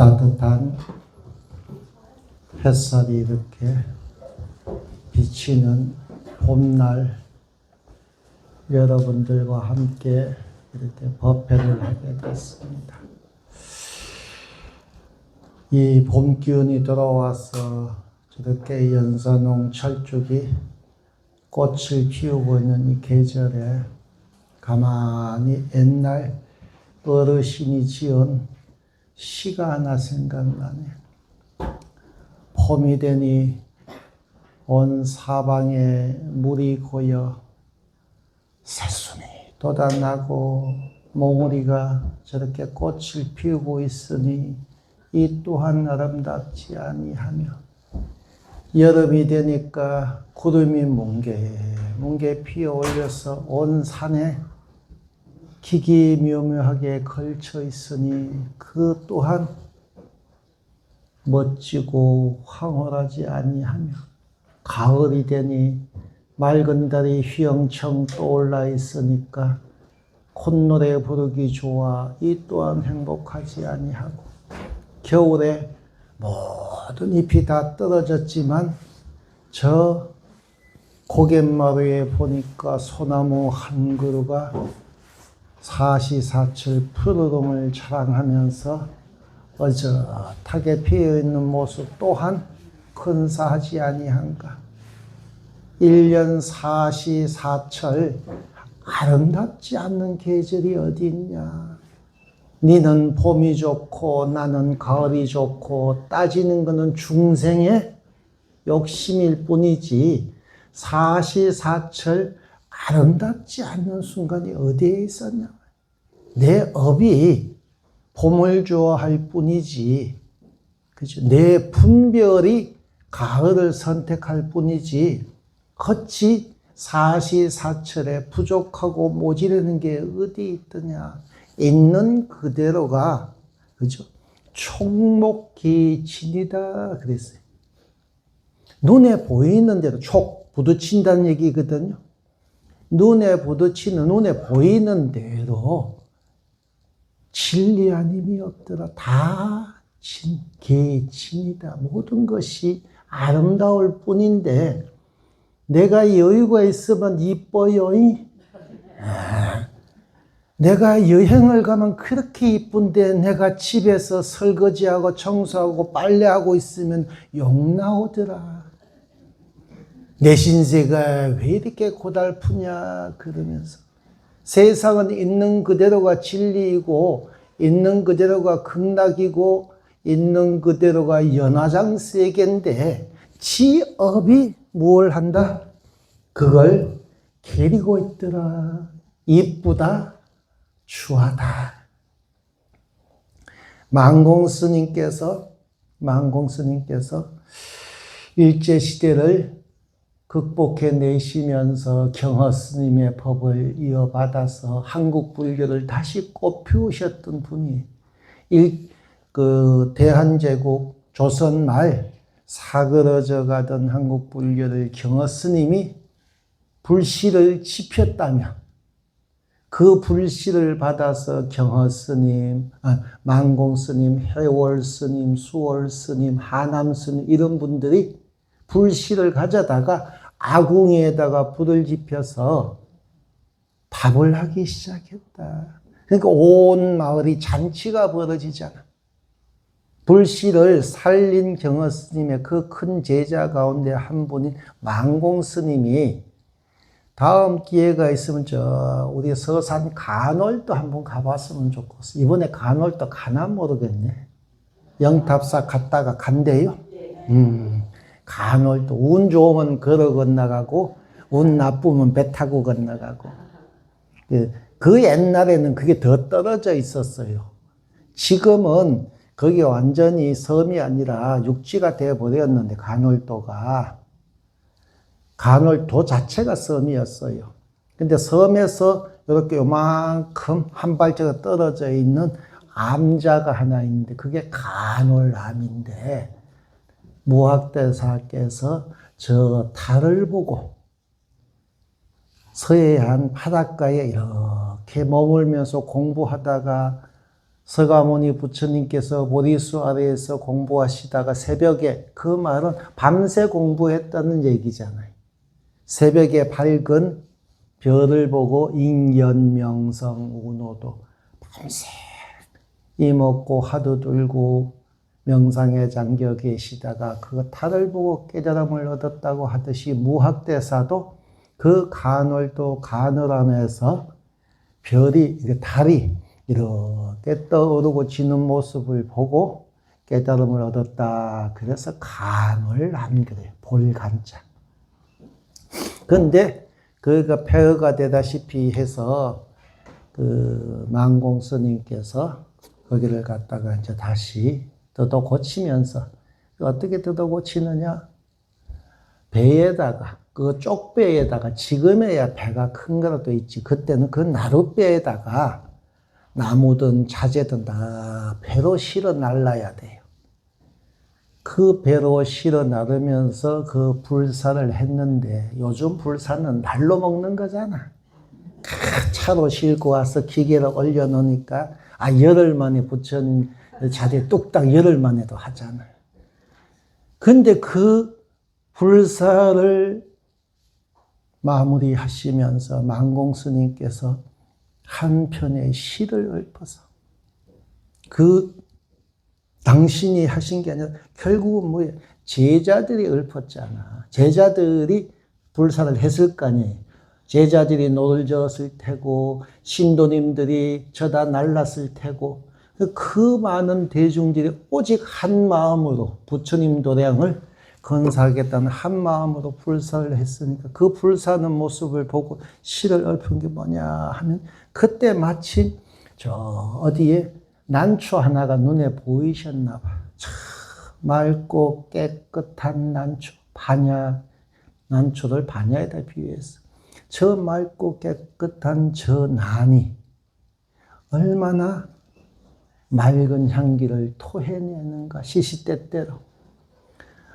따뜻한 햇살이 이렇게 비치는 봄날 여러분들과 함께 이렇게 법회를 하게 됐습니다. 이 봄 기운이 들어와서 저렇게 연산홍 철쭉이 꽃을 피우고 있는 이 계절에 가만히 옛날 어르신이 지은 시가 하나 생각나네. 봄이 되니 온 사방에 물이 고여 새순이 돋아나고 몽우리가 저렇게 꽃을 피우고 있으니 이 또한 아름답지 아니하며, 여름이 되니까 구름이 뭉게 피어 올려서 온 산에 기기묘묘하게 걸쳐 있으니 그 또한 멋지고 황홀하지 아니하며, 가을이 되니 맑은 달이 휘영청 떠올라 있으니까 콧노래 부르기 좋아 이 또한 행복하지 아니하고, 겨울에 모든 잎이 다 떨어졌지만 저 고갯마루에 보니까 소나무 한 그루가 사시사철 푸르름을 자랑하면서 어젓하게 피어있는 모습 또한 근사하지 아니한가. 1년 사시사철 아름답지 않는 계절이 어디 있냐. 니는 봄이 좋고 나는 가을이 좋고 따지는 것은 중생의 욕심일 뿐이지 사시사철 아름답지 않는 순간이 어디에 있었냐. 내 업이 봄을 좋아할 뿐이지, 그죠? 내 분별이 가을을 선택할 뿐이지 어찌 사시사철에 부족하고 모자라는 게 어디 있더냐. 있는 그대로가, 그죠? 촉목기진이다 그랬어요. 눈에 보이는 대로 촉 부딪힌다는 얘기거든요. 눈에 부딪히는, 눈에 보이는 대로 진리 아님이 없더라. 다 개진이다. 모든 것이 아름다울 뿐인데 내가 여유가 있으면 이뻐요. 내가 여행을 가면 그렇게 이쁜데 내가 집에서 설거지하고 청소하고 빨래하고 있으면 욕 나오더라. 내 신세가 왜 이렇게 고달프냐 그러면서. 세상은 있는 그대로가 진리이고 있는 그대로가 극락이고 있는 그대로가 연화장세계인데 지 업이 뭘 한다? 그걸 기리고 있더라. 이쁘다, 추하다. 만공스님께서 일제시대를 극복해 내시면서 경허스님의 법을 이어받아서 한국 불교를 다시 꽃피우셨던 분이 대한제국 조선 말 사그러져 가던 한국 불교를 경허스님이 불씨를 지폈다며 그 불씨를 받아서 경허스님, 만공스님, 해월스님, 수월스님, 하남스님 이런 분들이 불씨를 가져다가 아궁이에다가 불을 지펴서 밥을 하기 시작했다. 그러니까 온 마을이 잔치가 벌어지잖아. 불씨를 살린 경허스님의 그 큰 제자 가운데 한 분인 만공스님이 다음 기회가 있으면 우리 서산 간월도 한번 가봤으면 좋겠어. 이번에 간월도 가나 모르겠네. 영탑사 갔다가 간대요. 간월도 운 좋으면 걸어 건너가고 운 나쁘면 배 타고 건너가고. 그 옛날에는 그게 더 떨어져 있었어요. 지금은 그게 완전히 섬이 아니라 육지가 되어버렸는데 간월도 자체가 섬이었어요. 근데 섬에서 이렇게 요만큼 한 발자국 떨어져 있는 암자가 하나 있는데 그게 간월암인데 무학대사께서 저 달을 보고 서해안 바닷가에 이렇게 머물면서 공부하다가 서가모니 부처님께서 보리수 아래에서 공부하시다가 새벽에, 그 말은 밤새 공부했다는 얘기잖아요. 새벽에 밝은 별을 보고 인견명성 운호도 밤새 이먹고 화두 들고 명상에 잠겨 계시다가 그 달을 보고 깨달음을 얻었다고 하듯이 무학대사도 그 간월도 가늘함에서 별이, 달이 이렇게 떠오르고 지는 모습을 보고 깨달음을 얻었다. 그래서 간월함 그래요. 볼간자. 근데 그가 폐허가 되다시피 해서 그 만공 스님께서 거기를 갖다가 이제 다시 뜯어 고치면서, 어떻게 뜯어 고치느냐? 배에다가, 그 쪽배에다가, 지금에야 배가 큰 거라도 있지, 그때는 그 나룻배에다가 나무든 자재든 다 배로 실어 날라야 돼요. 그 배로 실어 나르면서 그 불사를 했는데, 요즘 불사는 날로 먹는 거잖아. 차로 싣고 와서 기계를 올려놓으니까, 열흘 만에 부처님 자리에 뚝딱 열흘 만에도 하잖아요. 근데 그 불사를 마무리하시면서 만공 스님께서 한 편의 시를 읊어서, 그 당신이 하신 게 아니라 결국은 뭐예요? 제자들이 읊었잖아. 제자들이 불사를 했을 거 아니에요. 제자들이 노를 저었을 테고, 신도님들이 저다 날랐을 테고, 그 많은 대중들이 오직 한 마음으로 부처님 도량을 건사하겠다는 한 마음으로 불사를 했으니까, 그 불사하는 모습을 보고 시를 읊은 게 뭐냐 하면, 그때 마침 저 어디에 난초 하나가 눈에 보이셨나 봐. 참 맑고 깨끗한 난초, 반야, 난초를 반야에다 비유했어. 저 맑고 깨끗한 저 난이 얼마나 맑은 향기를 토해내는가, 시시때때로.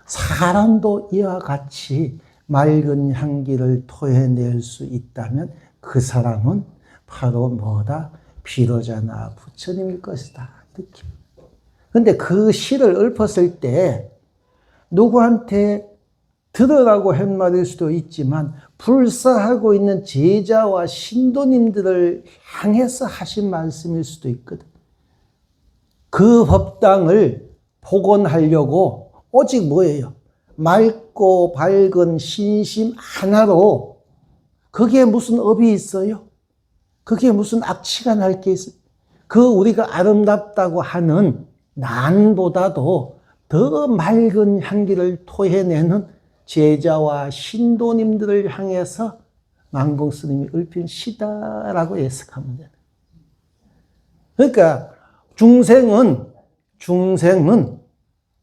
사람도 이와 같이 맑은 향기를 토해낼 수 있다면 그 사람은 바로 뭐다? 비로자나 부처님일 것이다. 이렇게. 근데 그 시를 읊었을 때 누구한테 들으라고 한 말일 수도 있지만, 불사하고 있는 제자와 신도님들을 향해서 하신 말씀일 수도 있거든. 그 법당을 복원하려고 오직 뭐예요? 맑고 밝은 신심 하나로, 그게 무슨 업이 있어요? 그게 무슨 악취가 날 게 있어요? 그 우리가 아름답다고 하는 난보다도 더 맑은 향기를 토해내는 제자와 신도님들을 향해서 만공 스님이 읊힌 시다라고 해석하면 돼요. 그러니까 중생은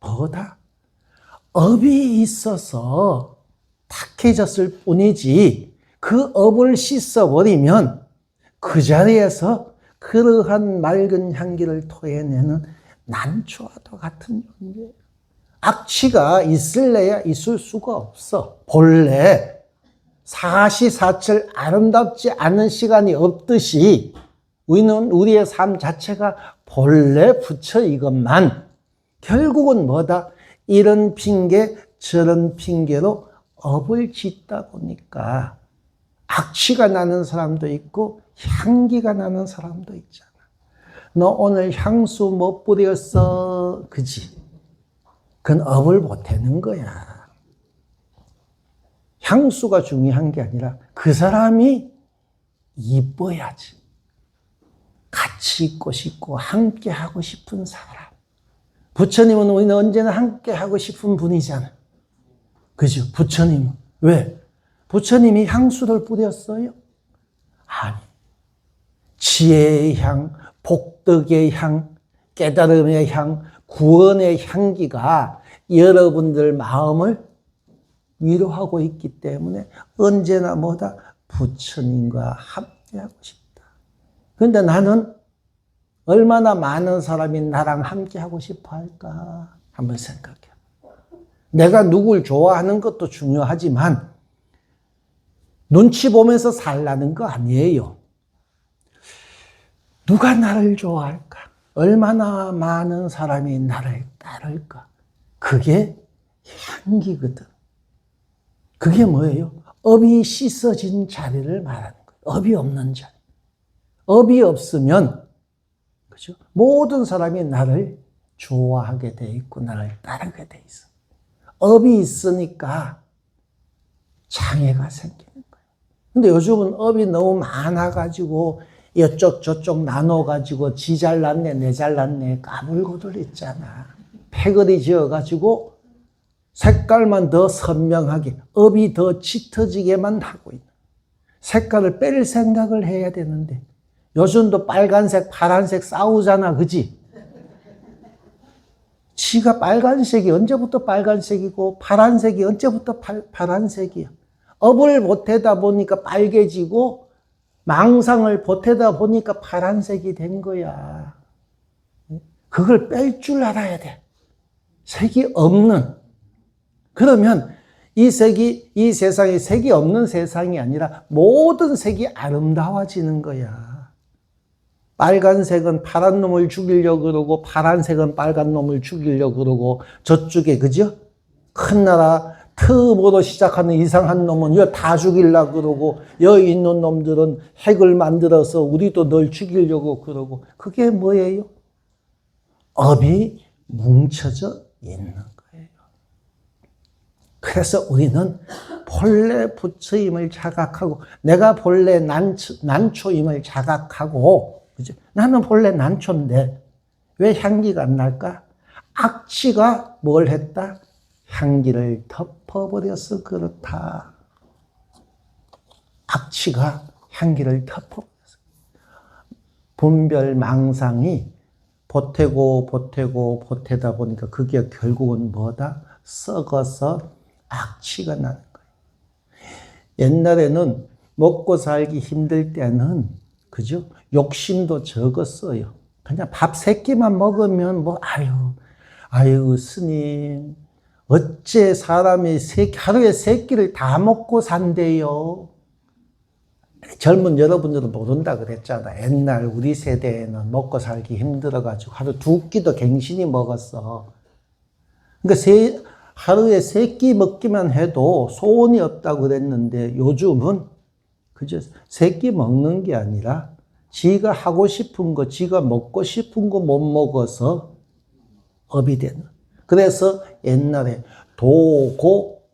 뭐다? 업이 있어서 탁해졌을 뿐이지, 그 업을 씻어버리면 그 자리에서 그러한 맑은 향기를 토해내는 난초와도 같은 존재예요. 악취가 있을래야 있을 수가 없어. 본래 사시사철 아름답지 않은 시간이 없듯이 우리는 우리의 삶 자체가 본래 부처 이것만, 결국은 뭐다? 이런 핑계 저런 핑계로 업을 짓다 보니까 악취가 나는 사람도 있고 향기가 나는 사람도 있잖아. 너 오늘 향수 못 뿌렸어, 그지? 그건 업을 못하는 거야. 향수가 중요한 게 아니라 그 사람이 이뻐야지. 같이 있고 싶고 함께 하고 싶은 사람. 부처님은 우리는 언제나 함께 하고 싶은 분이잖아. 그죠? 부처님은. 왜? 부처님이 향수를 뿌렸어요? 아니. 지혜의 향, 복덕의 향, 깨달음의 향, 구원의 향기가 여러분들 마음을 위로하고 있기 때문에 언제나 뭐다? 부처님과 함께하고 싶다. 그런데 나는 얼마나 많은 사람이 나랑 함께하고 싶어 할까? 한번 생각해. 내가 누굴 좋아하는 것도 중요하지만 눈치 보면서 살라는 거 아니에요. 누가 나를 좋아할까? 얼마나 많은 사람이 나를 따를까? 그게 향기거든. 그게 뭐예요? 업이 씻어진 자리를 말하는 거예요. 업이 없는 자리. 업이 없으면, 그죠? 모든 사람이 나를 좋아하게 돼 있고, 나를 따르게 돼 있어. 업이 있으니까 장애가 생기는 거예요. 근데 요즘은 업이 너무 많아가지고, 이쪽 저쪽 나눠가지고, 지 잘났네, 내 잘났네, 까불고들 있잖아. 패거리 지어가지고, 색깔만 더 선명하게, 업이 더 짙어지게만 하고 있는. 색깔을 뺄 생각을 해야 되는데, 요즘도 빨간색, 파란색 싸우잖아, 그지? 지가 빨간색이 언제부터 빨간색이고, 파란색이 언제부터 파란색이야. 업을 보태다 보니까 빨개지고, 망상을 보태다 보니까 파란색이 된 거야. 그걸 뺄 줄 알아야 돼. 색이 없는. 그러면 이 세상이 색이 없는 세상이 아니라 모든 색이 아름다워지는 거야. 빨간색은 파란 놈을 죽이려고 그러고, 파란색은 빨간 놈을 죽이려고 그러고, 저쪽에, 그죠? 큰 나라, 트으로 시작하는 이상한 놈은 이거 다 죽이려고 그러고, 여기 있는 놈들은 핵을 만들어서 우리도 널 죽이려고 그러고, 그게 뭐예요? 업이 뭉쳐져 있는 거예요. 그래서 우리는 본래 부처임을 자각하고, 내가 본래 난초임을 자각하고, 그죠? 나는 본래 난초인데 왜 향기가 안 날까? 악취가 뭘 했다? 향기를 덮어버려서 그렇다. 악취가 향기를 덮어버려서. 분별 망상이 보태다 보니까 그게 결국은 뭐다? 썩어서 악취가 나는 거예요. 옛날에는 먹고 살기 힘들 때는, 그죠? 욕심도 적었어요. 그냥 밥 3끼만 먹으면 아유, 스님, 어째 사람이 하루에 3끼를 다 먹고 산대요. 젊은 여러분들은 모른다 그랬잖아. 옛날 우리 세대에는 먹고 살기 힘들어가지고 하루 2끼도 갱신히 먹었어. 그러니까 하루에 3끼 먹기만 해도 소원이 없다고 그랬는데, 요즘은 그죠? 3끼 먹는 게 아니라 지가 하고 싶은 거, 지가 먹고 싶은 거 못 먹어서 업이 되는. 그래서 옛날에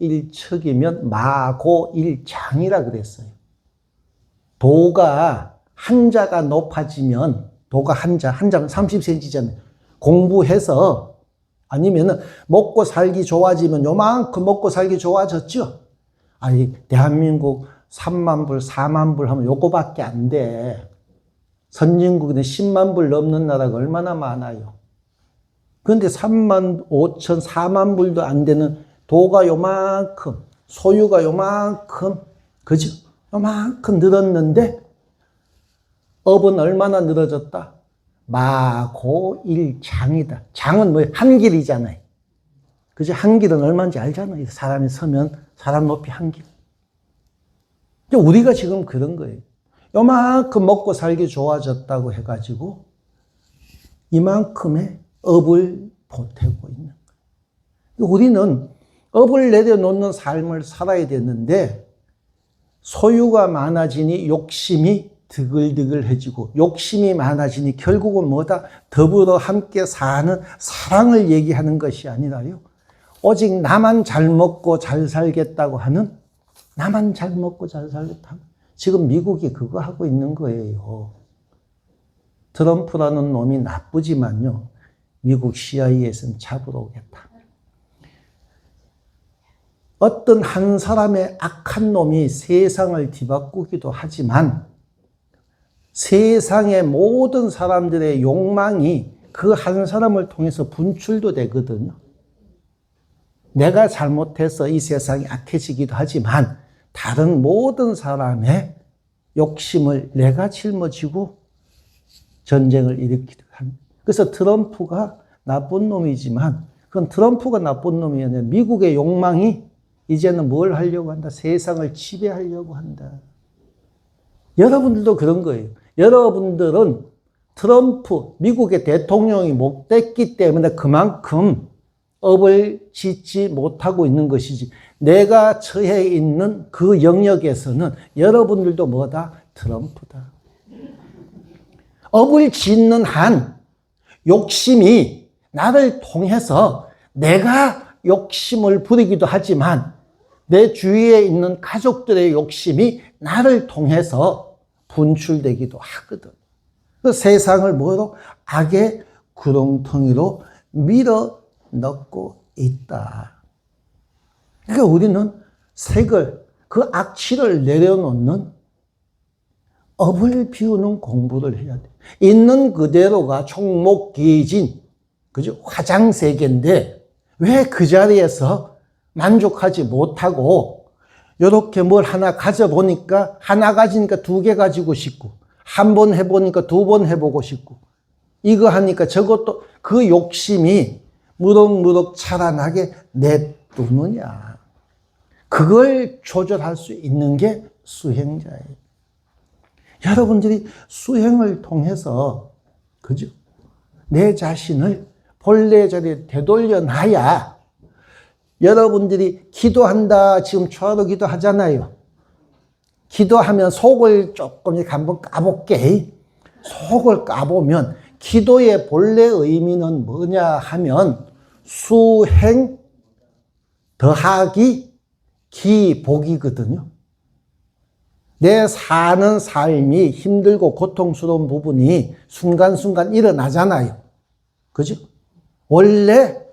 도고일척이면 마고일장이라 그랬어요. 도가 한자가 높아지면, 도가 한자면 30cm잖아요. 공부해서, 아니면은 먹고 살기 좋아지면 요만큼 먹고 살기 좋아졌죠? 아니, 대한민국 3만 불, 4만 불 하면 요거밖에 안 돼. 선진국은 10만 불 넘는 나라가 얼마나 많아요. 그런데 3만 5천, 4만 불도 안 되는 도가 요만큼, 소유가 요만큼, 그죠? 요만큼 늘었는데, 업은 얼마나 늘어졌다? 마고일장이다. 장은 뭐예요? 한 길이잖아요. 그죠? 한 길은 얼마인지 알잖아요. 사람이 서면 사람 높이 한 길. 우리가 지금 그런 거예요. 요만큼 먹고 살기 좋아졌다고 해가지고 이만큼의 업을 보태고 있는 거예요. 우리는 업을 내려놓는 삶을 살아야 되는데, 소유가 많아지니 욕심이 드글드글해지고, 욕심이 많아지니 결국은 뭐다? 더불어 함께 사는 사랑을 얘기하는 것이 아니라요, 오직 나만 잘 먹고 잘 살겠다고 하는, 나만 잘 먹고 잘 살겠다. 지금 미국이 그거 하고 있는 거예요. 트럼프라는 놈이 나쁘지만요, 미국 CIA에서는 잡으러 오겠다. 어떤 한 사람의 악한 놈이 세상을 뒤바꾸기도 하지만, 세상의 모든 사람들의 욕망이 그 한 사람을 통해서 분출도 되거든요. 내가 잘못해서 이 세상이 악해지기도 하지만, 다른 모든 사람의 욕심을 내가 짊어지고 전쟁을 일으키기도 합니다. 그래서 트럼프가 나쁜 놈이지만, 그건 트럼프가 나쁜 놈이 아니라 미국의 욕망이 이제는 뭘 하려고 한다? 세상을 지배하려고 한다. 여러분들도 그런 거예요. 여러분들은 트럼프 미국의 대통령이 못 됐기 때문에 그만큼 업을 짓지 못하고 있는 것이지, 내가 처해 있는 그 영역에서는 여러분들도 뭐다? 트럼프다. 업을 짓는 한 욕심이 나를 통해서 내가 욕심을 부리기도 하지만 내 주위에 있는 가족들의 욕심이 나를 통해서 분출되기도 하거든. 그 세상을 뭐로? 악의 구렁텅이로 밀어 넣고 있다. 그러니까 우리는 색을, 그 악취를 내려놓는 업을 비우는 공부를 해야 돼. 있는 그대로가 총목기진, 그죠? 화장세계인데 왜 그 자리에서 만족하지 못하고 이렇게 뭘 하나 가져보니까, 하나 가지니까 두 개 가지고 싶고, 한 번 해보니까 두 번 해보고 싶고, 이거 하니까 저것도, 그 욕심이 무럭무럭 자라나게 냅두느냐. 그걸 조절할 수 있는 게 수행자예요. 여러분들이 수행을 통해서, 그죠? 내 자신을 본래 자리에 되돌려 놔야, 여러분들이 기도한다, 지금 초하루 기도하잖아요. 기도하면 속을 조금 이렇게 한번 까볼게. 속을 까보면 기도의 본래 의미는 뭐냐 하면 수행 더하기 기복이거든요. 내 사는 삶이 힘들고 고통스러운 부분이 순간순간 일어나잖아요. 그죠? 원래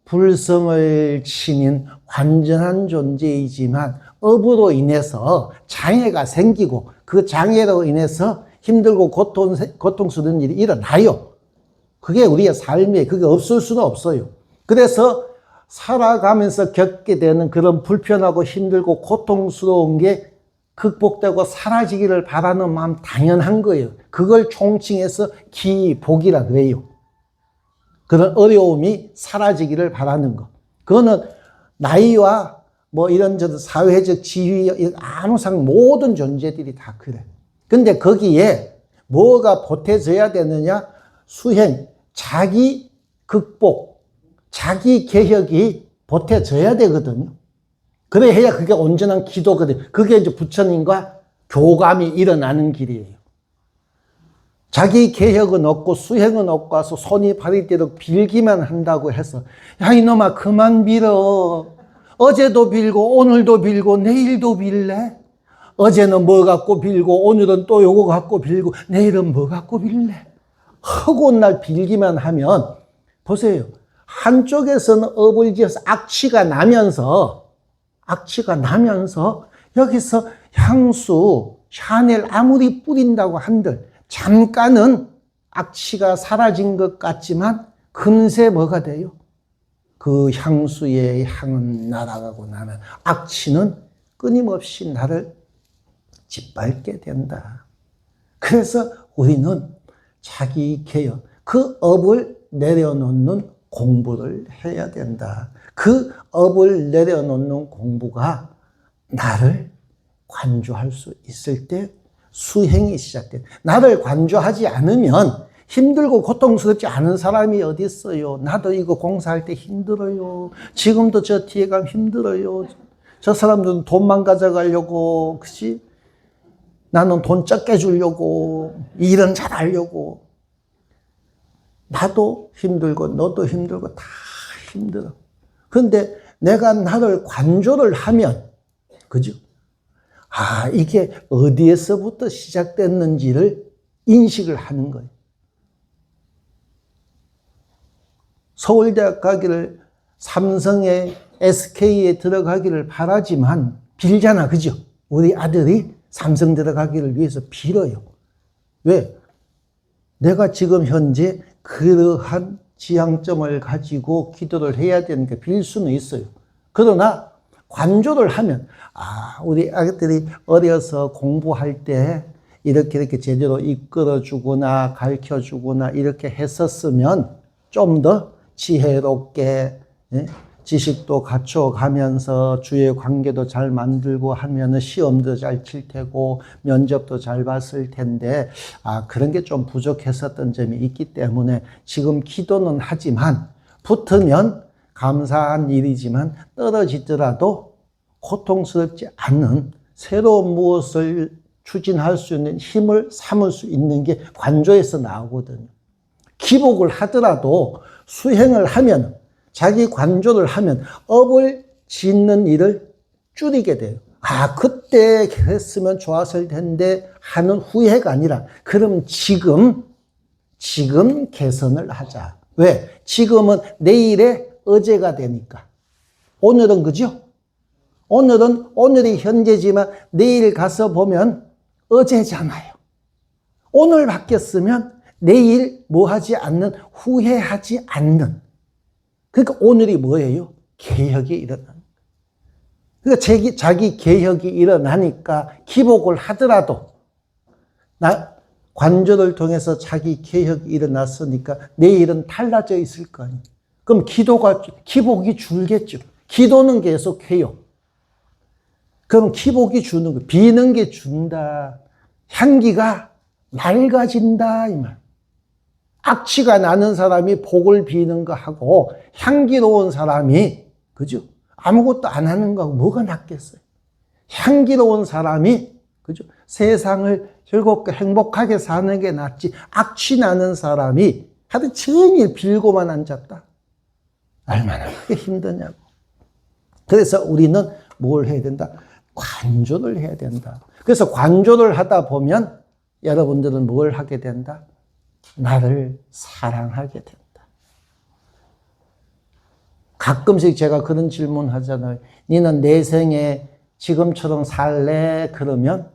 불성을 지닌 완전한 존재이지만 업으로 인해서 장애가 생기고 그 장애로 인해서 힘들고 고통스러운 일이 일어나요. 그게 우리의 삶이에요. 그게 없을 수는 없어요. 그래서 살아가면서 겪게 되는 그런 불편하고 힘들고 고통스러운 게 극복되고 사라지기를 바라는 마음 당연한 거예요. 그걸 총칭해서 기복이라 그래요. 그런 어려움이 사라지기를 바라는 것. 그거는 나이와 뭐 이런 사회적 지위, 아무상 모든 존재들이 다 그래. 근데 거기에 뭐가 보태져야 되느냐? 수행, 자기 극복, 자기 개혁이 보태져야 되거든요. 그래야 그게 온전한 기도거든요. 그게 이제 부처님과 교감이 일어나는 길이에요. 자기 개혁은 없고 수행은 없고 와서 손이 발이 되도록 빌기만 한다고 해서, 야 이놈아 그만 빌어. 어제도 빌고 오늘도 빌고 내일도 빌래? 어제는 뭐 갖고 빌고 오늘은 또 요거 갖고 빌고 내일은 뭐 갖고 빌래? 허구한 날 빌기만 하면, 보세요. 한쪽에서는 업을 지어서 악취가 나면서 여기서 향수, 샤넬 아무리 뿌린다고 한들 잠깐은 악취가 사라진 것 같지만 금세 뭐가 돼요? 그 향수의 향은 날아가고 나면 악취는 끊임없이 나를 짓밟게 된다. 그래서 우리는 자기 개혁, 그 업을 내려놓는 공부를 해야 된다. 그 업을 내려놓는 공부가 나를 관조할 수 있을 때 수행이 시작돼. 나를 관조하지 않으면 힘들고 고통스럽지 않은 사람이 어디 있어요. 나도 이거 공사할 때 힘들어요. 지금도 저 뒤에 가면 힘들어요. 저 사람들은 돈만 가져가려고, 그치? 나는 돈 적게 주려고, 일은 잘하려고. 나도 힘들고 너도 힘들고 다 힘들어. 그런데 내가 나를 관조를 하면, 그죠? 아, 이게 어디에서부터 시작됐는지를 인식을 하는 거예요. 서울대학 가기를, 삼성에, SK에 들어가기를 바라지만 빌잖아, 그죠? 우리 아들이 삼성 들어가기를 위해서 빌어요. 왜? 내가 지금 현재 그러한 지향점을 가지고 기도를 해야 되니까 빌 수는 있어요. 그러나 관조를 하면, 아, 우리 아들이 어려서 공부할 때 이렇게 제대로 이끌어주거나 가르쳐주거나 이렇게 했었으면 좀 더 지혜롭게, 지식도 갖춰가면서 주의 관계도 잘 만들고 하면은 시험도 잘 칠 테고 면접도 잘 봤을 텐데 그런 게 좀 부족했었던 점이 있기 때문에 지금 기도는 하지만 붙으면 감사한 일이지만 떨어지더라도 고통스럽지 않은 새로운 무엇을 추진할 수 있는 힘을 삼을 수 있는 게 관조에서 나오거든요. 기복을 하더라도 수행을 하면 자기 관조를 하면 업을 짓는 일을 줄이게 돼요. 그때 했으면 좋았을 텐데 하는 후회가 아니라 그럼 지금 개선을 하자. 왜? 지금은 내일의 어제가 되니까. 오늘은 그죠? 오늘이 현재지만 내일 가서 보면 어제잖아요. 오늘 바뀌었으면 내일 뭐 하지 않는, 후회하지 않는. 그러니까 오늘이 뭐예요? 개혁이 일어나는 거예요. 그러니까 자기 개혁이 일어나니까 기복을 하더라도 관조를 통해서 자기 개혁이 일어났으니까 내일은 달라져 있을 거 아니에요. 그럼 기복이 줄겠죠. 기도는 계속 해요. 그럼 기복이 주는 거, 비는 게 준다. 향기가 맑아진다 이 말. 악취가 나는 사람이 복을 비는 거 하고 향기로운 사람이 그죠? 아무것도 안 하는 거하고 뭐가 낫겠어요? 향기로운 사람이 그죠? 세상을 즐겁게 행복하게 사는 게 낫지. 악취 나는 사람이 하루 종일 빌고만 앉았다. 얼마나 그게 힘드냐고. 그래서 우리는 뭘 해야 된다? 관조를 해야 된다. 그래서 관조를 하다 보면 여러분들은 뭘 하게 된다? 나를 사랑하게 된다. 가끔씩 제가 그런 질문 하잖아요. 니는 내 생에 지금처럼 살래? 그러면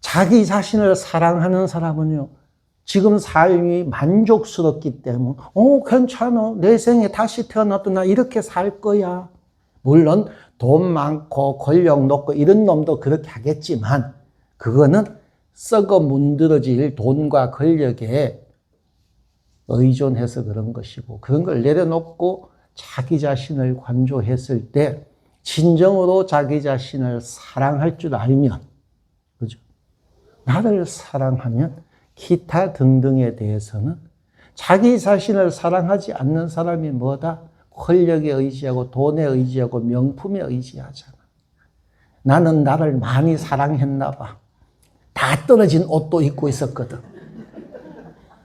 자기 자신을 사랑하는 사람은요, 지금 삶이 만족스럽기 때문에 괜찮아. 내 생에 다시 태어나도 나 이렇게 살 거야. 물론 돈 많고 권력 높고 이런 놈도 그렇게 하겠지만 그거는 썩어 문드러질 돈과 권력에 의존해서 그런 것이고, 그런 걸 내려놓고 자기 자신을 관조했을 때 진정으로 자기 자신을 사랑할 줄 알면, 그죠? 나를 사랑하면 기타 등등에 대해서는 자기 자신을 사랑하지 않는 사람이 뭐다? 권력에 의지하고 돈에 의지하고 명품에 의지하잖아. 나는 나를 많이 사랑했나 봐. 다 떨어진 옷도 입고 있었거든.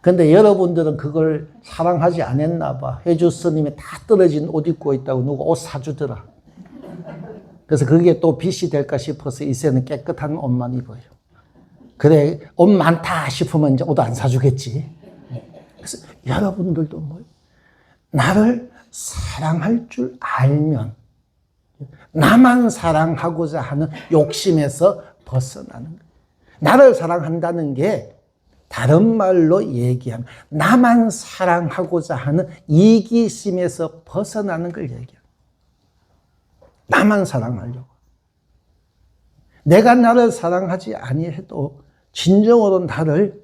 근데 여러분들은 그걸 사랑하지 않았나 봐. 해주 스님이 다 떨어진 옷 입고 있다고 누가 옷 사주더라. 그래서 그게 또 빚이 될까 싶어서 이제는 깨끗한 옷만 입어요. 그래, 옷 많다 싶으면 이제 옷 안 사주겠지. 그래서 여러분들도 뭐 나를 사랑할 줄 알면 나만 사랑하고자 하는 욕심에서 벗어나는 거예요. 나를 사랑한다는 게 다른 말로 얘기하면 나만 사랑하고자 하는 이기심에서 벗어나는 걸 얘기해요. 나만 사랑하려고. 내가 나를 사랑하지 아니해도 진정으로 나를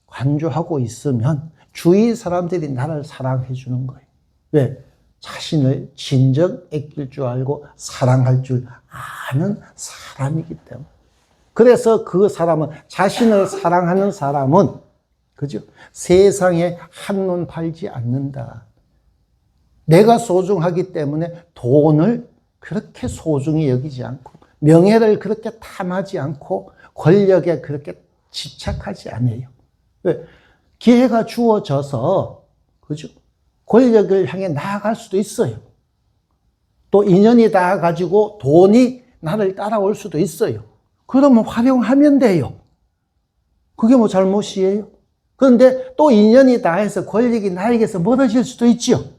관조하고 있으면 주위 사람들이 나를 사랑해 주는 거예요. 왜? 자신을 진정 아낄 줄 알고 사랑할 줄 아는 사람이기 때문에. 그래서 그 사람은, 자신을 사랑하는 사람은, 그죠? 세상에 한눈 팔지 않는다. 내가 소중하기 때문에 돈을 그렇게 소중히 여기지 않고, 명예를 그렇게 탐하지 않고, 권력에 그렇게 집착하지 않아요. 왜? 기회가 주어져서, 그죠? 권력을 향해 나아갈 수도 있어요. 또 인연이 닿아가지고 돈이 나를 따라올 수도 있어요. 그러면 활용하면 돼요. 그게 뭐 잘못이에요? 그런데 또 인연이 닿아서 권력이 나에게서 멀어질 수도 있죠.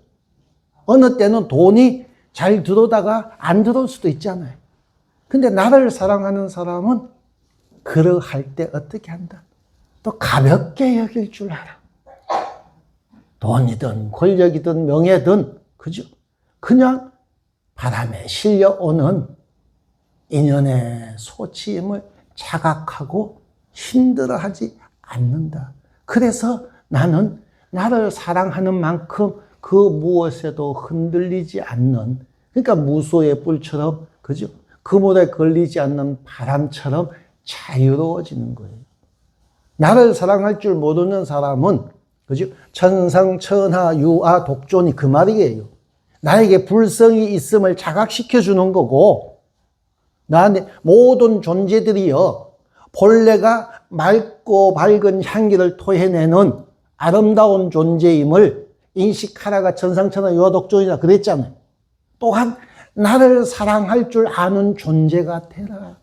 어느 때는 돈이 잘 들어오다가 안 들어올 수도 있잖아요. 근데 나를 사랑하는 사람은 그러할 때 어떻게 한다? 또 가볍게 여길 줄 알아. 돈이든 권력이든 명예든, 그죠? 그냥 바람에 실려오는 인연의 소치임을 자각하고 힘들어하지 않는다. 그래서 나는 나를 사랑하는 만큼 그 무엇에도 흔들리지 않는 그러니까 무소의 뿔처럼, 그죠? 그물에 걸리지 않는 바람처럼 자유로워지는 거예요. 나를 사랑할 줄 모르는 사람은, 그죠? 천상, 천하, 유아, 독존이 그 말이에요. 나에게 불성이 있음을 자각시켜 주는 거고, 나한테 모든 존재들이요, 본래가 맑고 밝은 향기를 토해내는 아름다운 존재임을 인식하라가 천상천하 유아독존이라 그랬잖아요. 또한 나를 사랑할 줄 아는 존재가 되라.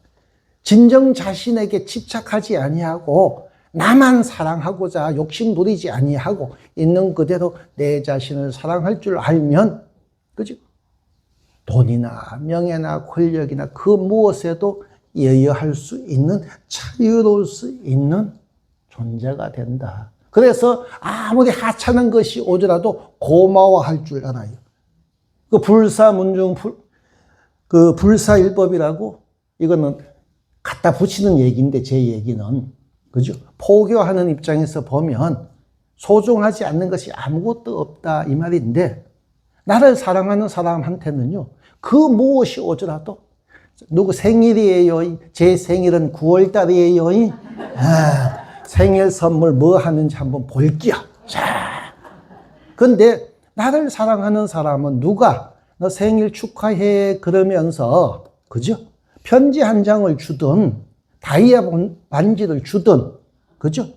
진정 자신에게 집착하지 아니하고 나만 사랑하고자 욕심 부리지 아니하고 있는 그대로 내 자신을 사랑할 줄 알면, 그죠? 돈이나 명예나 권력이나 그 무엇에도 예여할 수 있는, 자유로울 수 있는 존재가 된다. 그래서 아무리 하찮은 것이 오더라도 고마워할 줄 알아요. 그 불사문중, 그 불사일법이라고, 이거는 갖다 붙이는 얘기인데, 제 얘기는, 그죠? 포교하는 입장에서 보면 소중하지 않는 것이 아무것도 없다, 이 말인데, 나를 사랑하는 사람한테는요, 그 무엇이 오더라도, 누구 생일이에요? 제 생일은 9월 달이에요. 생일 선물 뭐 하는지 한번 볼게요. 자, 근데 나를 사랑하는 사람은 누가 너 생일 축하해 그러면서, 그죠? 편지 한 장을 주든 다이아 반지를 주든, 그죠?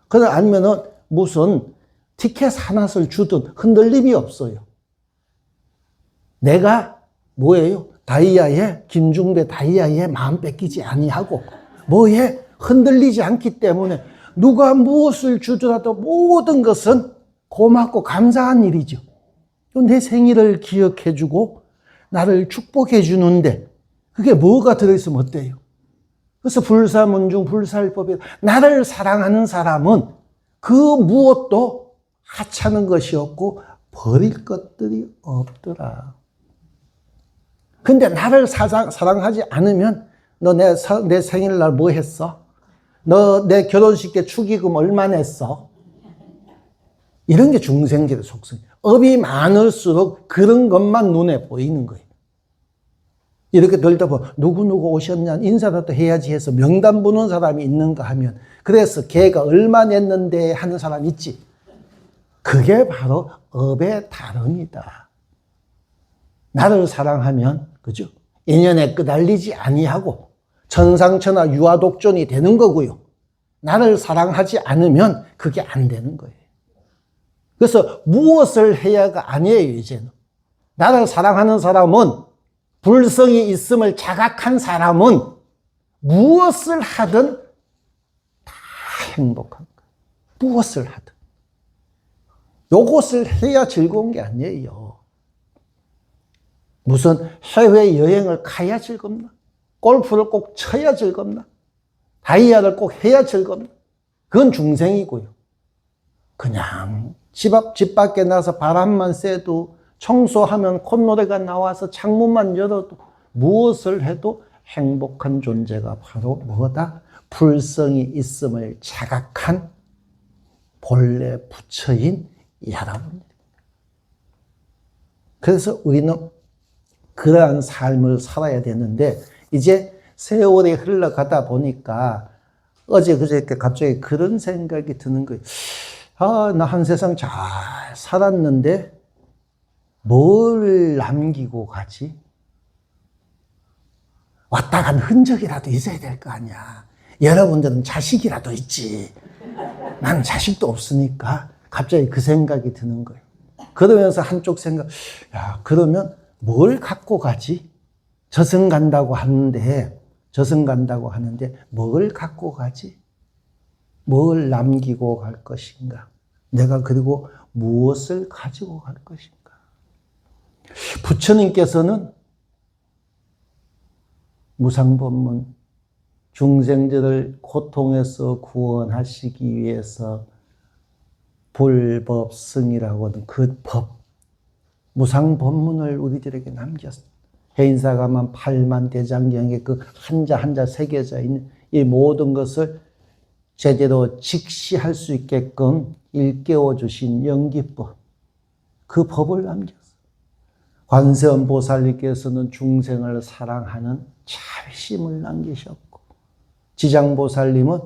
그래, 아니면은 무슨 티켓 하나를 주든 흔들림이 없어요. 내가 뭐예요? 다이아에, 김중배 다이아에 마음 뺏기지 아니하고 뭐에 흔들리지 않기 때문에 누가 무엇을 주더라도 모든 것은 고맙고 감사한 일이죠. 내 생일을 기억해주고 나를 축복해주는데 그게 뭐가 들어있으면 어때요? 그래서 불사문중 불사일법이, 나를 사랑하는 사람은 그 무엇도 하찮은 것이 없고 버릴 것들이 없더라. 근데 나를 사랑하지 않으면 너 내 생일날 뭐 했어? 너 내 결혼식 때 축의금 얼마 냈어? 이런 게 중생들의 속성이에요. 업이 많을수록 그런 것만 눈에 보이는 거예요. 이렇게 들다 보면 누구누구 오셨냐 인사라도 해야지 해서 명단 보는 사람이 있는가 하면, 그래서 걔가 얼마 냈는데 하는 사람 있지. 그게 바로 업의 다름이다. 나를 사랑하면, 그죠? 인연에 끄달리지 아니하고 천상천하 유아독존이 되는 거고요. 나를 사랑하지 않으면 그게 안 되는 거예요. 그래서 무엇을 해야가 아니에요, 이제는. 나를 사랑하는 사람은, 불성이 있음을 자각한 사람은 무엇을 하든 다 행복한 거예요. 무엇을 하든. 요것을 해야 즐거운 게 아니에요. 무슨 해외여행을 가야 즐겁나? 골프를 꼭 쳐야 즐겁나? 다이아를 꼭 해야 즐겁나? 그건 중생이고요. 그냥 집 밖에 나서 바람만 쐬도, 청소하면 콧노래가 나와서 창문만 열어도, 무엇을 해도 행복한 존재가 바로 뭐다? 불성이 있음을 자각한 본래 부처인 여러분입니다. 그래서 우리는 그러한 삶을 살아야 되는데, 이제 세월이 흘러가다 보니까 어제 그저께 갑자기 그런 생각이 드는 거예요. 아, 나 한 세상 잘 살았는데 뭘 남기고 가지? 왔다 간 흔적이라도 있어야 될 거 아니야. 여러분들은 자식이라도 있지. 나는 자식도 없으니까 갑자기 그 생각이 드는 거예요. 그러면서 한쪽 생각, 야, 그러면 뭘 갖고 가지? 저승 간다고 하는데 뭘 갖고 가지? 뭘 남기고 갈 것인가? 내가 그리고 무엇을 가지고 갈 것인가? 부처님께서는 무상법문, 중생들을 고통에서 구원하시기 위해서 불법승이라고 하는 그 법, 무상법문을 우리들에게 남겼어요. 해인사가만 8만 대장경에 그 한자 한자 새겨져 있는 이 모든 것을 제대로 직시할 수 있게끔 일깨워 주신 영기법, 그 법을 남겼어요. 관세음 보살님께서는 중생을 사랑하는 자비심을 남기셨고, 지장보살님은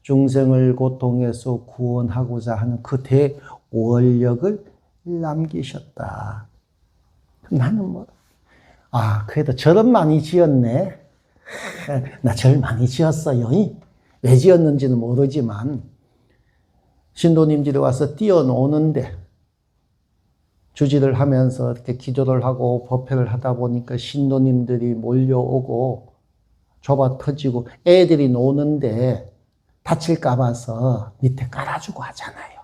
중생을 고통에서 구원하고자 하는 그 대원력을 남기셨다. 나는 그래도 절은 많이 지었네. 나 절 많이 지었어요. 왜 지었는지는 모르지만, 신도님들이 와서 뛰어노는데, 주지를 하면서 이렇게 기도를 하고 법회를 하다 보니까 신도님들이 몰려오고 좁아 터지고 애들이 노는데 다칠까 봐서 밑에 깔아주고 하잖아요.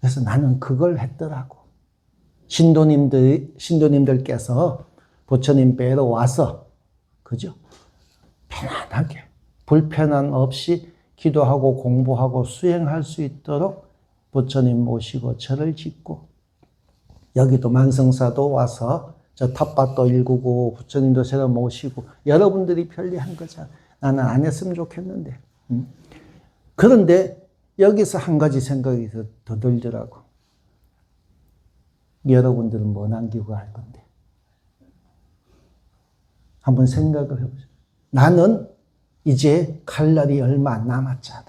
그래서 나는 그걸 했더라고. 신도님들께서 부처님 뵈러 와서, 그죠? 편안하게, 불편함 없이 기도하고 공부하고 수행할 수 있도록 부처님 모시고 절을 짓고, 여기도 만성사도 와서 저 텃밭도 일구고 부처님도 새로 모시고 여러분들이 편리한 거잖아. 나는 안 했으면 좋겠는데. 그런데 여기서 한 가지 생각이 더 들더라고. 여러분들은 뭐 남기고 갈 건데. 한번 생각을 해보세요. 나는 이제 갈 날이 얼마 안 남았잖아.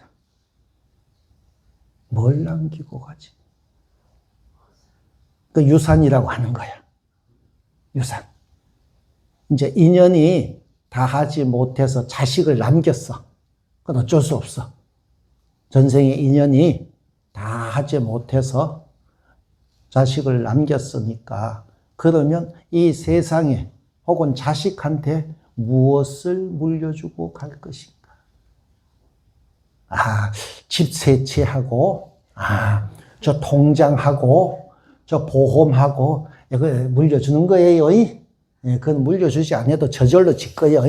뭘 남기고 가지? 그 유산이라고 하는 거야. 유산. 이제 인연이 다 하지 못해서 자식을 남겼어. 그건 어쩔 수 없어. 전생의 인연이 다 하지 못해서 자식을 남겼으니까, 그러면 이 세상에 혹은 자식한테 무엇을 물려주고 갈 것인가? 집 세채하고, 저 통장하고, 저 보험하고, 이거 물려주는 거예요. 그건 물려주지 않아도 저절로 질 거예요.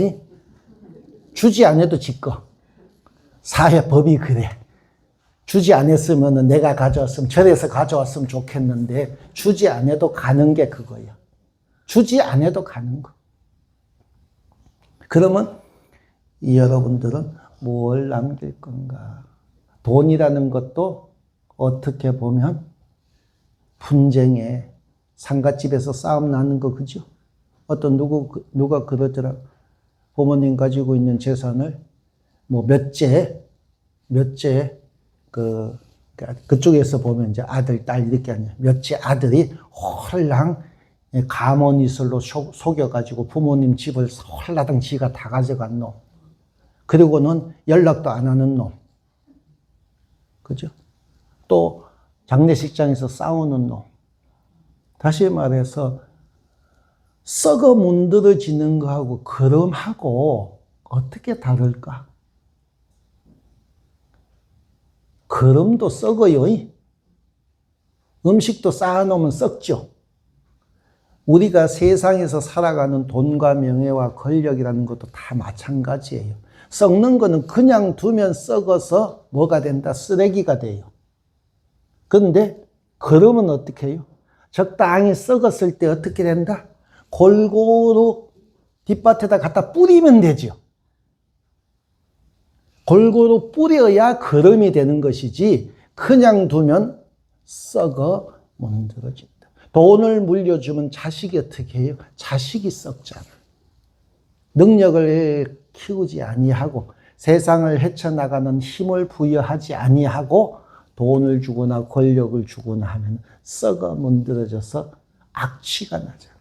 주지 않아도 질 거. 사회법이 그래. 주지 않았으면 내가 가져왔으면, 절에서 가져왔으면 좋겠는데, 주지 않아도 가는 게 그거예요. 주지 않아도 가는 거. 그러면 여러분들은 뭘 남길 건가? 돈이라는 것도 어떻게 보면 분쟁에, 상갓집에서 싸움 나는 거, 그죠? 누가 그러더라. 부모님 가지고 있는 재산을 그쪽에서 보면 이제 아들, 딸 이렇게 하냐. 몇째 아들이 홀랑 가문이슬로 속여가지고 부모님 집을 홀라당 지가 다 가져간 놈. 그리고는 연락도 안 하는 놈. 그죠? 또 장례식장에서 싸우는 놈. 다시 말해서 썩어 문드러지는 거하고 거름하고 어떻게 다를까? 거름도 썩어요. 음식도 쌓아놓으면 썩죠. 우리가 세상에서 살아가는 돈과 명예와 권력이라는 것도 다 마찬가지예요. 썩는 거는 그냥 두면 썩어서 뭐가 된다? 쓰레기가 돼요. 그런데 거름은 어떻게 해요? 적당히 썩었을 때 어떻게 된다? 골고루 뒷밭에다 갖다 뿌리면 되죠. 골고루 뿌려야 거름이 되는 것이지, 그냥 두면 썩어 문드러진다. 돈을 물려주면 자식이 어떻게 해요? 자식이 썩잖아. 능력을 키우지 아니하고 세상을 헤쳐나가는 힘을 부여하지 아니하고 돈을 주거나 권력을 주거나 하면 썩어 문드러져서 악취가 나잖아.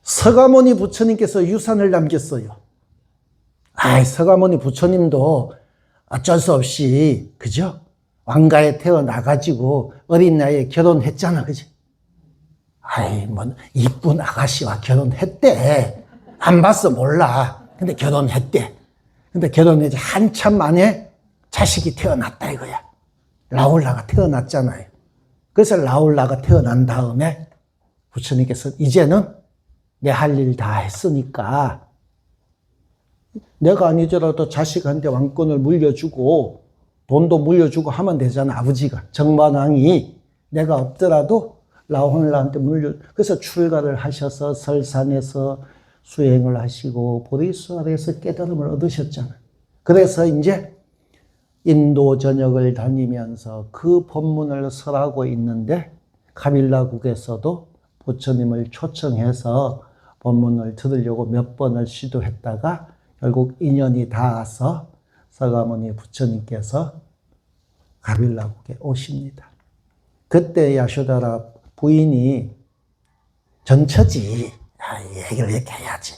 서가모니 부처님께서 유산을 남겼어요. 서가모니 부처님도 어쩔 수 없이, 그죠? 왕가에 태어나가지고 어린 나이에 결혼했잖아, 그지? 이쁜 아가씨와 결혼했대. 안 봤어, 몰라. 근데 결혼했대. 근데 결혼해서 한참 만에 자식이 태어났다, 이거야. 라울라가 태어났잖아요. 그래서 라울라가 태어난 다음에 부처님께서 이제는 내 할 일 다 했으니까 내가 아니더라도 자식한테 왕권을 물려주고 돈도 물려주고 하면 되잖아, 아버지가. 정만왕이 내가 없더라도 라울라한테 그래서 출가를 하셔서 설산에서 수행을 하시고 보리수아에서 깨달음을 얻으셨잖아. 그래서 이제 인도 전역을 다니면서 그 법문을 설하고 있는데 카빌라국에서도 부처님을 초청해서 법문을 들으려고 몇 번을 시도했다가 결국 인연이 닿아서 서가모니 부처님께서 가빌라국에 오십니다. 그때 야쇼다라 부인이 전처지, 얘기를 이렇게 해야지.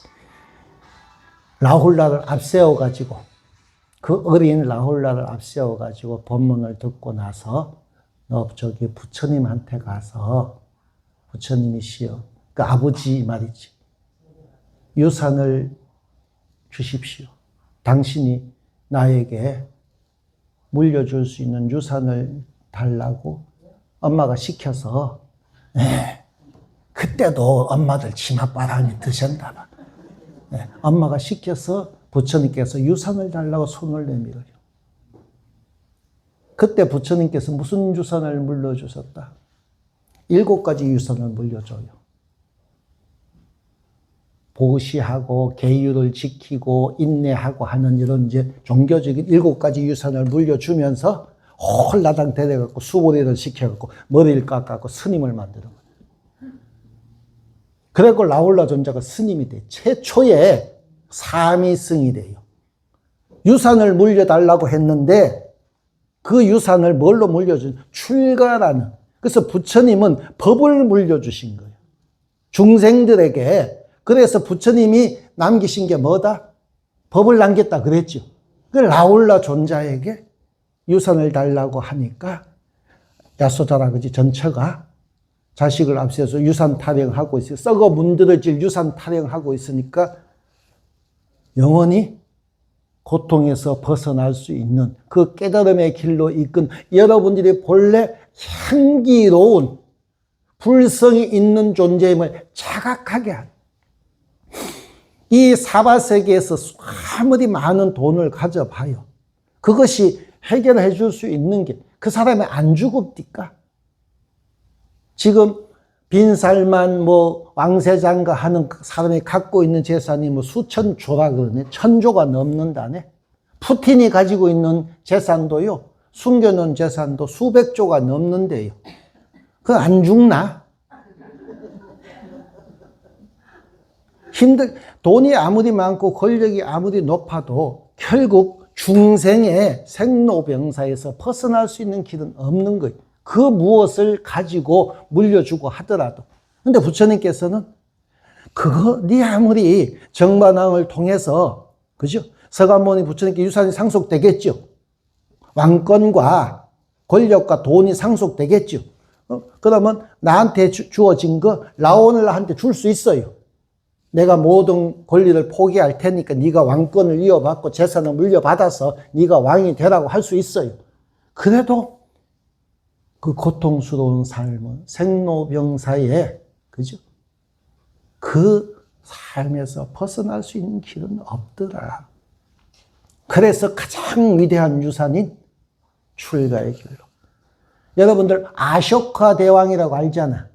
라훌라를 앞세워가지고, 그 어린 라훌라를 앞세워가지고 법문을 듣고 나서 너 저기 부처님한테 가서 부처님이시여, 그 아버지 말이지, 유산을 주십시오. 당신이 나에게 물려줄 수 있는 유산을 달라고 엄마가 시켜서, 그때도 엄마들 치맛바람이 드셨나 봐. 엄마가 시켜서 부처님께서 유산을 달라고 손을 내밀어요. 그때 부처님께서 무슨 유산을 물려주셨다? 7가지 유산을 물려줘요. 보시하고 계율을 지키고 인내하고 하는 이런 이제 종교적인 7가지 유산을 물려주면서 홀라당 데려갖고 수보리를 시켜갖고 머리를 깎아갖고 스님을 만드는 거예요. 그래고 라훌라 존자가 스님이 돼. 최초의 사미승이 돼요. 유산을 물려달라고 했는데 그 유산을 뭘로 물려준? 출가라는. 그래서 부처님은 법을 물려주신 거예요. 중생들에게. 그래서 부처님이 남기신 게 뭐다? 법을 남겼다 그랬죠. 그 라훌라 존자에게 유산을 달라고 하니까 야소다라 그지 전처가 자식을 앞세워서 유산 타령하고 있어요. 썩어 문드러질 유산 타령하고 있으니까 영원히 고통에서 벗어날 수 있는 그 깨달음의 길로 이끈 여러분들이 본래 향기로운 불성이 있는 존재임을 자각하게 하는, 이 사바세계에서 아무리 많은 돈을 가져봐요. 그것이 해결해 줄 수 있는 게 그 사람이 안 죽읍니까? 지금 빈살만 뭐 왕세장가 하는 사람이 갖고 있는 재산이 뭐 수천 조라 그러네. 1000조가 넘는다네. 푸틴이 가지고 있는 재산도요, 숨겨놓은 재산도 수백 조가 넘는데요. 그거 안 죽나? 돈이 아무리 많고 권력이 아무리 높아도 결국 중생의 생로병사에서 벗어날 수 있는 길은 없는 거예요. 그 무엇을 가지고 물려주고 하더라도. 근데 부처님께서는 그거 네 아무리 정반왕을 통해서, 그죠? 서가모니 부처님께 유산이 상속되겠죠. 왕권과 권력과 돈이 상속되겠죠. 그러면 나한테 주어진 거 라오늘라한테 줄 수 있어요. 내가 모든 권리를 포기할 테니까 네가 왕권을 이어받고 재산을 물려받아서 네가 왕이 되라고 할 수 있어요. 그래도 그 고통스러운 삶은 생로병사의, 그죠? 그 삶에서 벗어날 수 있는 길은 없더라. 그래서 가장 위대한 유산인 출가의 길로. 여러분들 아쇼카 대왕이라고 알잖아.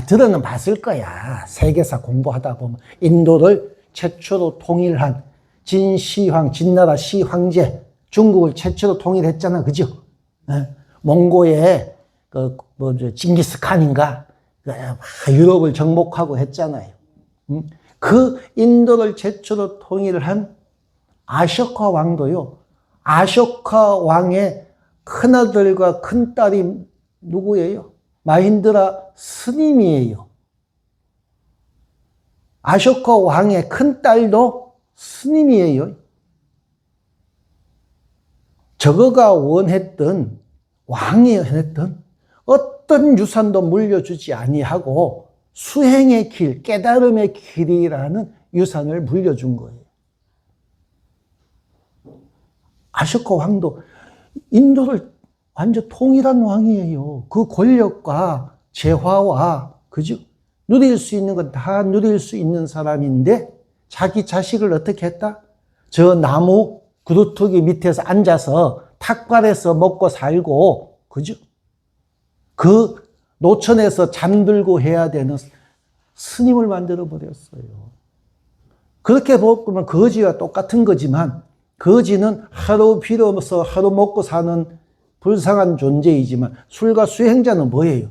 들어는 봤을 거야. 세계사 공부하다 보면 인도를 최초로 통일한 진시황, 진나라 시황제, 중국을 최초로 통일했잖아, 그죠? 몽고의 징기스칸인가 유럽을 정복하고 했잖아요. 그 인도를 최초로 통일한 아쇼카 왕도요. 아쇼카 왕의 큰아들과 큰딸이 누구예요? 마힌드라 스님이에요. 아쇼카 왕의 큰딸도 스님이에요. 저거가 원했던, 왕이 원했던 어떤 유산도 물려주지 아니하고 수행의 길, 깨달음의 길이라는 유산을 물려준 거예요. 아쇼카 왕도 인도를 완전 통일한 왕이에요. 그 권력과 재화와, 그죠? 누릴 수 있는 건 다 누릴 수 있는 사람인데 자기 자식을 어떻게 했다? 저 나무 그루터기 밑에서 앉아서 탁발해서 먹고 살고, 그죠? 그 노천에서 잠들고 해야 되는 스님을 만들어 버렸어요. 그렇게 보면 거지와 똑같은 거지만 거지는 하루 빌어서 하루 먹고 사는 불쌍한 존재이지만 술과 수행자는 뭐예요?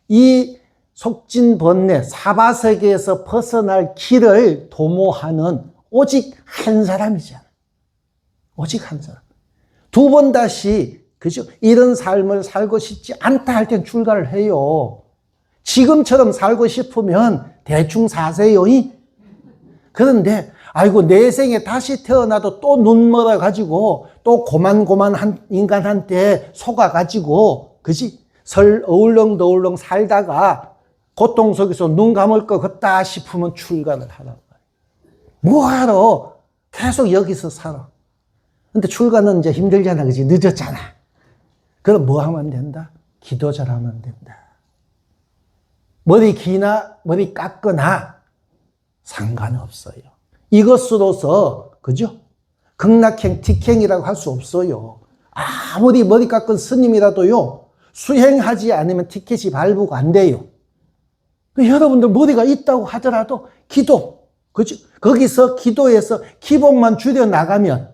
이 속진 번뇌 사바세계에서 벗어날 길을 도모하는 오직 한 사람이잖아. 오직 한 사람. 두 번 다시 그죠? 이런 삶을 살고 싶지 않다 할 땐 출가를 해요. 지금처럼 살고 싶으면 대충 사세요. 그런데 아이고 내 생에 다시 태어나도 또 눈멀어 가지고 또 고만고만한 인간한테 속아 가지고 그지? 어울렁더울렁 살다가 고통 속에서 눈 감을 것 같다 싶으면 출가를 하라고. 뭐하러 계속 여기서 살아. 근데 출가는 이제 힘들잖아. 그지? 늦었잖아. 그럼 뭐 하면 된다? 기도 잘하면 된다. 머리 기나 머리 깎거나 상관없어요. 이것으로서 그죠? 극락행, tik행이라고 할 수 없어요. 아무리 머리 깎은 스님이라도요. 수행하지 않으면 티켓이 발부가 안 돼요. 여러분들 머리가 있다고 하더라도 기도, 그죠? 거기서 기도해서 기복만 줄여 나가면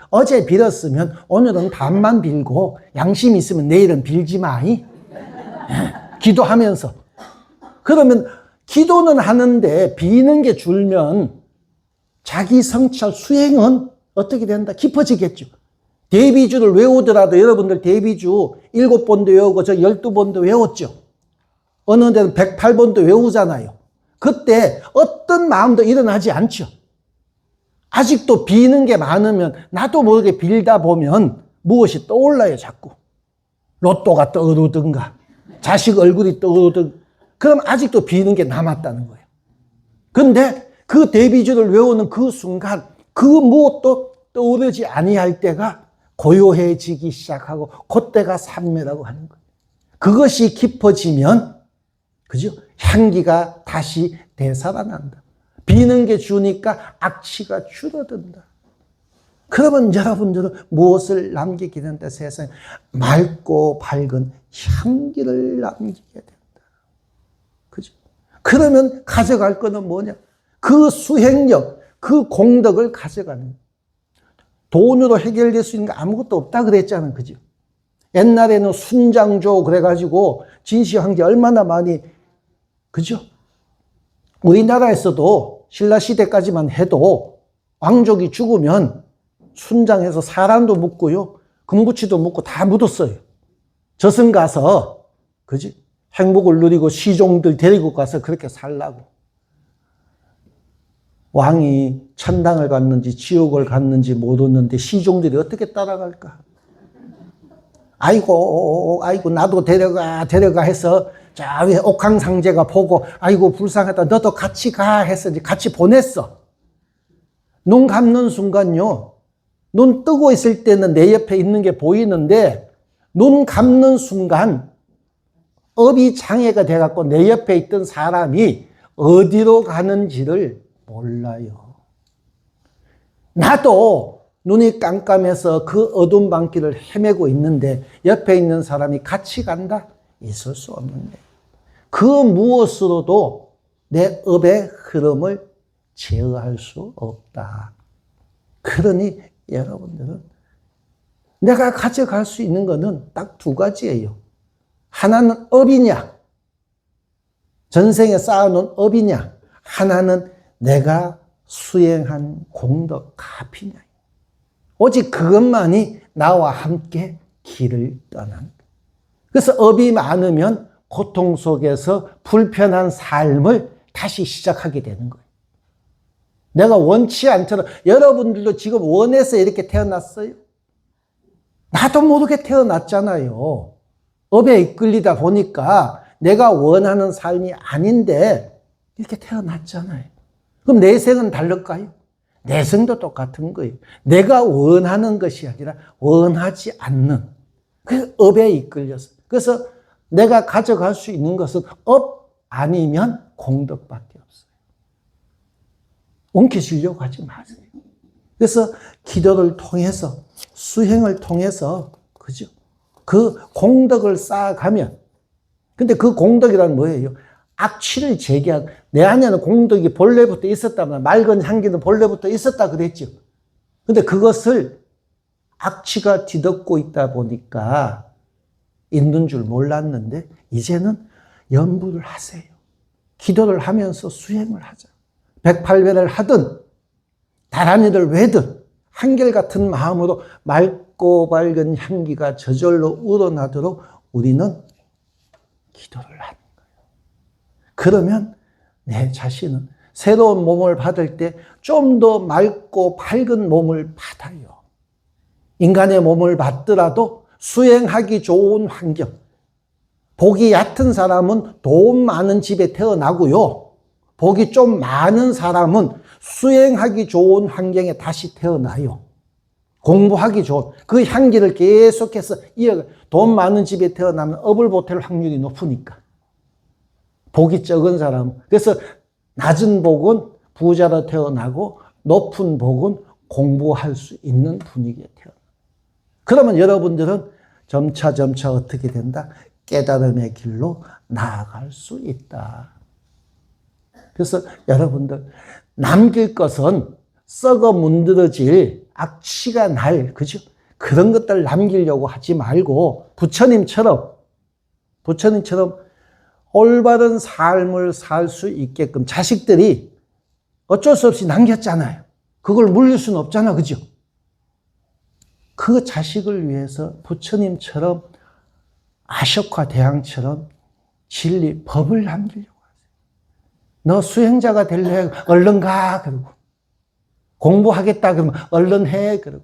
어제 빌었으면 오늘은 반만 빌고 양심 있으면 내일은 빌지 마. 기도하면서. 그러면 기도는 하는데 비는 게 줄면 자기 성찰 수행은 어떻게 된다? 깊어지겠죠. 대비주를 외우더라도 여러분들 대비주 7번도 외우고 저 12번도 외웠죠. 어느 데는 108번도 외우잖아요. 그때 어떤 마음도 일어나지 않죠. 아직도 비는 게 많으면 나도 모르게 빌다 보면 무엇이 떠올라요, 자꾸. 로또가 떠오르든가, 자식 얼굴이 떠오르든가. 그럼 아직도 비는 게 남았다는 거예요. 근데 그 대비주를 외우는 그 순간 그 무엇도 떠오르지 아니할 때가 고요해지기 시작하고 그때가 삼매라고 하는 거예요. 그것이 깊어지면 그죠? 향기가 다시 되살아난다. 비는 게 주니까 악취가 줄어든다. 그러면 여러분들은 무엇을 남기게 된다? 세상에 맑고 밝은 향기를 남기게 된다. 그죠? 그러면 가져갈 거는 뭐냐? 그 수행력, 그 공덕을 가져가는 거예요. 돈으로 해결될 수 있는 거 아무것도 없다 그랬잖아요. 그죠? 옛날에는 순장조 그래가지고 진시황제 얼마나 많이, 그죠? 우리나라에서도 신라시대까지만 해도 왕족이 죽으면 순장해서 사람도 묻고요. 금부치도 묻고 다 묻었어요. 저승 가서, 그지? 행복을 누리고 시종들 데리고 가서 그렇게 살라고. 왕이 천당을 갔는지 지옥을 갔는지 모르는데 시종들이 어떻게 따라갈까? 아이고 나도 데려가 해서 저 위에 옥황상제가 보고 아이고 불쌍하다 너도 같이 가 해서 이제 같이 보냈어. 눈 감는 순간요. 눈 뜨고 있을 때는 내 옆에 있는 게 보이는데 눈 감는 순간 업이 장애가 돼갖고 내 옆에 있던 사람이 어디로 가는지를 몰라요. 나도 눈이 깜깜해서 그 어두운 밤길을 헤매고 있는데 옆에 있는 사람이 같이 간다? 있을 수 없는 거예요. 그 무엇으로도 내 업의 흐름을 제어할 수 없다. 그러니 여러분들은 내가 가져갈 수 있는 것은 딱 두 가지예요. 하나는 업이냐, 전생에 쌓아놓은 업이냐, 하나는 내가 수행한 공덕 가피냐. 오직 그것만이 나와 함께 길을 떠난. 그래서 업이 많으면 고통 속에서 불편한 삶을 다시 시작하게 되는 거예요. 내가 원치 않더라도 여러분들도 지금 원해서 이렇게 태어났어요? 나도 모르게 태어났잖아요. 업에 이끌리다 보니까 내가 원하는 삶이 아닌데 이렇게 태어났잖아요. 그럼 내생은 다를까요? 내생도 똑같은 거예요. 내가 원하는 것이 아니라 원하지 않는 그 업에 이끌려서. 그래서 내가 가져갈 수 있는 것은 업 아니면 공덕밖에 없어요. 엉키시려고 하지 마세요. 그래서 기도를 통해서 수행을 통해서 그죠? 그 공덕을 쌓아가면 근데 그 공덕이란 뭐예요? 악취를 제거한 내 안에는 공덕이 본래부터 있었다면 맑은 향기는 본래부터 있었다 그랬죠. 근데 그것을 악취가 뒤덮고 있다 보니까 있는 줄 몰랐는데 이제는 염불을 하세요. 기도를 하면서 수행을 하자. 108배를 하든 다른 일을 왜든 한결같은 마음으로 맑고 밝은 향기가 저절로 우러나도록 우리는 기도를 하는 거예요. 그러면 내 자신은 새로운 몸을 받을 때 좀 더 맑고 밝은 몸을 받아요. 인간의 몸을 받더라도 수행하기 좋은 환경. 복이 얕은 사람은 돈 많은 집에 태어나고요. 복이 좀 많은 사람은 수행하기 좋은 환경에 다시 태어나요. 공부하기 좋은 그 향기를 계속해서 이어가. 돈 많은 집에 태어나면 업을 보탤 확률이 높으니까. 복이 적은 사람. 그래서 낮은 복은 부자로 태어나고 높은 복은 공부할 수 있는 분위기에 태어나. 그러면 여러분들은 점차 어떻게 된다? 깨달음의 길로 나아갈 수 있다. 그래서 여러분들 남길 것은 썩어 문드러질 악취가 날, 그죠? 그런 것들 남기려고 하지 말고 부처님처럼 올바른 삶을 살 수 있게끔 자식들이 어쩔 수 없이 남겼잖아요. 그걸 물릴 수는 없잖아, 그죠? 그 자식을 위해서 부처님처럼 아쇼카 대왕처럼 진리, 법을 남기려고 하세요. 너 수행자가 될래? 얼른 가. 그러고. 공부하겠다. 그러면 얼른 해. 그러고.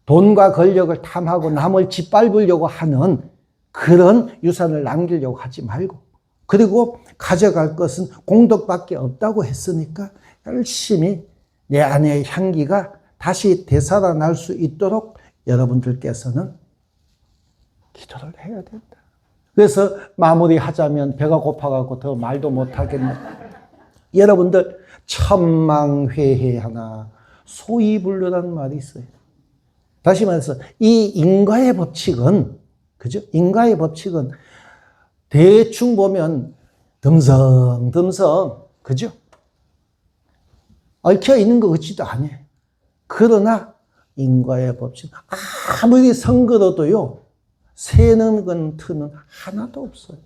돈과 권력을 탐하고 남을 짓밟으려고 하는 그런 유산을 남기려고 하지 말고. 그리고 가져갈 것은 공덕밖에 없다고 했으니까 열심히 내 안의 향기가 다시 되살아날 수 있도록 여러분들께서는 기도를 해야 된다. 그래서 마무리하자면 배가 고파가지고 더 말도 못하겠네. 여러분들 천망회해하나 소이불류라는 말이 있어요. 다시 말해서 이 인과의 법칙은, 그죠? 인과의 법칙은 대충 보면 듬성듬성, 그죠? 얽혀 있는 것 같지도 않아요. 그러나 인과의 법칙, 아무리 성거로도요, 새는 건 트는 하나도 없어요.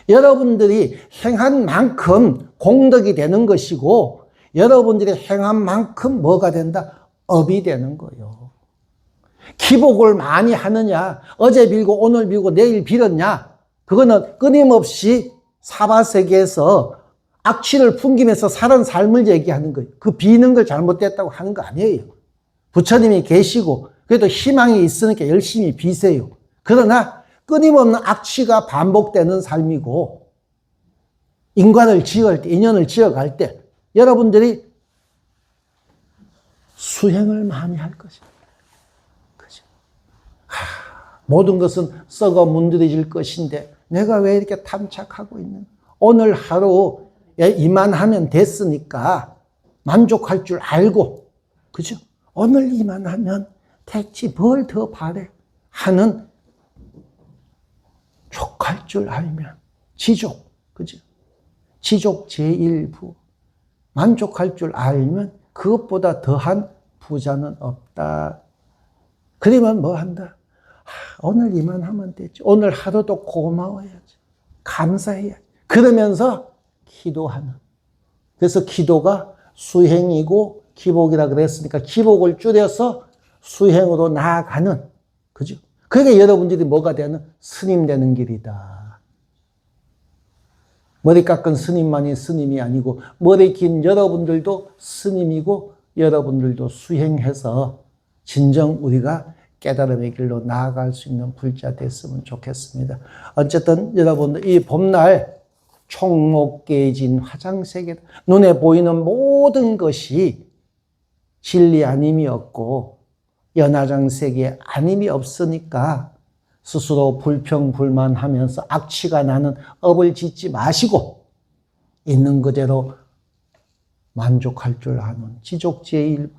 여러분들이 행한 만큼 공덕이 되는 것이고, 여러분들이 행한 만큼 뭐가 된다? 업이 되는 거예요. 기복을 많이 하느냐, 어제 빌고 오늘 빌고 내일 빌었냐, 그거는 끊임없이 사바세계에서 악취를 풍기면서 사는 삶을 얘기하는 거예요. 그 비는 걸 잘못됐다고 하는 거 아니에요. 부처님이 계시고 그래도 희망이 있으니까 열심히 비세요. 그러나 끊임없는 악취가 반복되는 삶이고, 인과를 지어갈 때, 인연을 지어갈 때 여러분들이 수행을 많이 할 것입니다. 그죠? 모든 것은 썩어 문드러질 것인데 내가 왜 이렇게 탐착하고 있는? 오늘 하루 이만하면 됐으니까 만족할 줄 알고, 그죠? 오늘 이만하면 됐지 뭘 더 바래 하는 족할 줄 알면 지족, 그죠? 지족 제1부. 만족할 줄 알면 그것보다 더한 부자는 없다. 그러면 뭐 한다? 오늘 이만하면 됐지. 오늘 하루도 고마워야지. 감사해야지. 그러면서 기도하는. 그래서 기도가 수행이고 기복이라 그랬으니까 기복을 줄여서 수행으로 나아가는, 그죠? 그게 여러분들이 뭐가 되는? 스님 되는 길이다. 머리 깎은 스님만이 스님이 아니고 머리 긴 여러분들도 스님이고 여러분들도 수행해서 진정 우리가 깨달음의 길로 나아갈 수 있는 불자 됐으면 좋겠습니다. 어쨌든 여러분들 이 봄날 총목개진 화장세계, 눈에 보이는 모든 것이 진리 아님이 없고 연화장세계에 아님이 없으니까 스스로 불평불만하면서 악취가 나는 업을 짓지 마시고 있는 그대로 만족할 줄 아는 지족제일,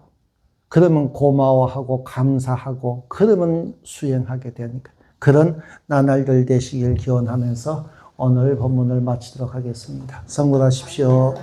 그러면 고마워하고 감사하고 그러면 수행하게 되니까 그런 나날들 되시길 기원하면서 오늘 법문을 마치도록 하겠습니다. 성불하십시오.